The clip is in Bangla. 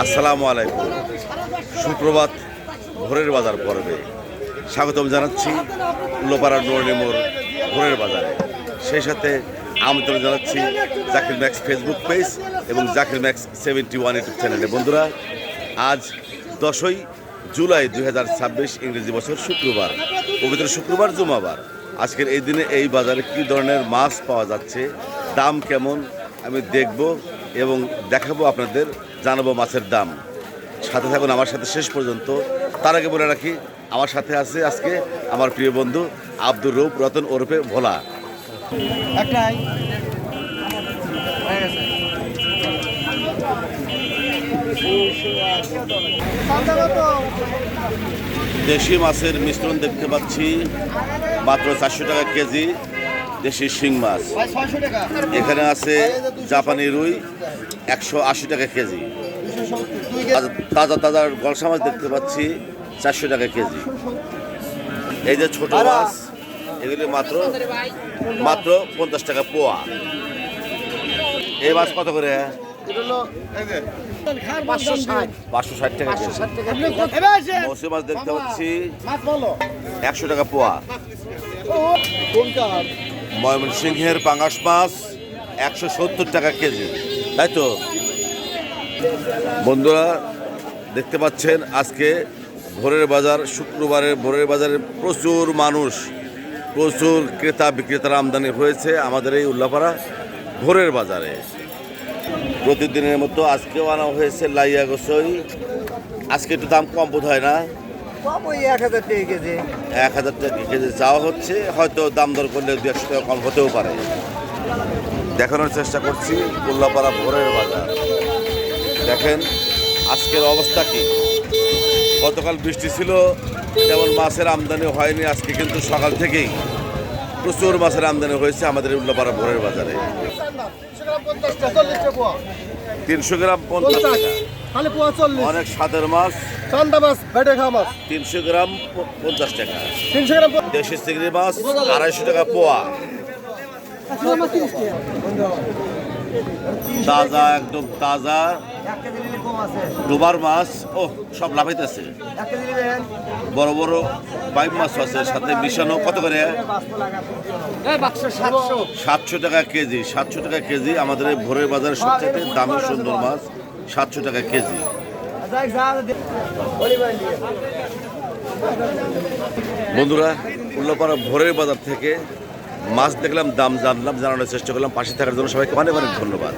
আসসালামু আলাইকুম। সুপ্রভাত ভোরের বাজার পর্বে স্বাগতম জানাচ্ছি উল্লাপাড়া নূরনিমোর ভোরের বাজারে। সেই সাথে আমন্ত্রণ জানাচ্ছি জাকির ম্যাক্স ফেসবুক পেজ এবং জাকির ম্যাক্স 71 ইউটিউব চ্যানেলে। বন্ধুরা, আজ 10ই জুলাই 2026 ইংরেজি বছর শুক্রবার, পবিত্র শুক্রবার জুমাবার। আজকের এই দিনে এই বাজারে কী ধরনের মাছ পাওয়া যাচ্ছে, দাম কেমন আমি দেখব এবং দেখাবো আপনাদের, জানাবো মাছের দাম। সাথে থাকুন আমার সাথে শেষ পর্যন্ত। তার আগে বলে রাখি, আমার সাথে আছে আজকে আমার প্রিয় বন্ধু আব্দুর রৌফ রতন ওরফে ভোলা। দেশি মাছের মিশ্রণ দেখতে পাচ্ছি মাত্র 400 টাকা কেজি। দেশি শিং মাছ এখানে আছে। জাপানি রুই 180 টাকা কেজি। তাজা তাজা গলসা মাছ দেখতে পাচ্ছি 400 টাকা কেজি। এই যে ছোট মাছ, এগুলি মাত্র 50 টাকা পোয়া। এই মাছ কত করে? 560 টাকা কেজি। মৌসুমী মাছ দেখতে পাচ্ছি 100 টাকা পোয়া। ময়মনসিংহের পাঙ্গাস মাছ 170 টাকা কেজি, তাই তো? বন্ধুরা দেখতে পাচ্ছেন আজকে ভোরের বাজার, শুক্রবারের ভোরের বাজারে প্রচুর মানুষ, প্রচুর ক্রেতা বিক্রেতার আমদানি হয়েছে আমাদের এই উল্লাপাড়া ভোরের বাজারে। প্রতিদিনের মতো আজকেও আনা হয়েছে লাইয়া গোসই। আজকে একটু দাম কম বোধ হয় না? 1000 টাকা কেজি। 1000 টাকা কেজি চাওয়া হচ্ছে, হয়তো দাম দর করলে 200 টাকা কম হতেও পারে। দেখানোর চেষ্টা করছি উল্লাপাড়া ভোরের বাজার। দেখেন আজকের অবস্থা কি। গতকাল বৃষ্টি ছিল, যেমন মাছের আমদানি হয়নি। আজকে কিন্তু সকাল থেকেই প্রচুর মাছের আমদানি হয়েছে আমাদের উল্লাপাড়া ভোরের বাজারে। 300 গ্রাম 50 টাকা। অনেক স্বাদের মাছ, চান্দা মাছ, বেটে খাওয়া মাছ 300 গ্রাম 50 টাকা। 300 গ্রাম। দেশি চিংড়ি মাছ 250 টাকা পোয়া। তাজা, একদম তাজা ডোবার মাছ। ও সব লাফাইতেছে। বড় বড় পাইপ মাছ আছে সাথে মিশানো। কত করে? 700 টাকা কেজি। 700 টাকা কেজি আমাদের এই ভোরের বাজারে সবচেয়ে দামি সুন্দর মাছ 700 টাকা কেজি। বন্ধুরা, উল্লাপাড়া ভোরের বাজার থেকে মাছ দেখলাম, দাম জানলাম, জানানোর চেষ্টা করলাম। পাশে থাকার জন্য সবাইকে অনেক অনেক ধন্যবাদ।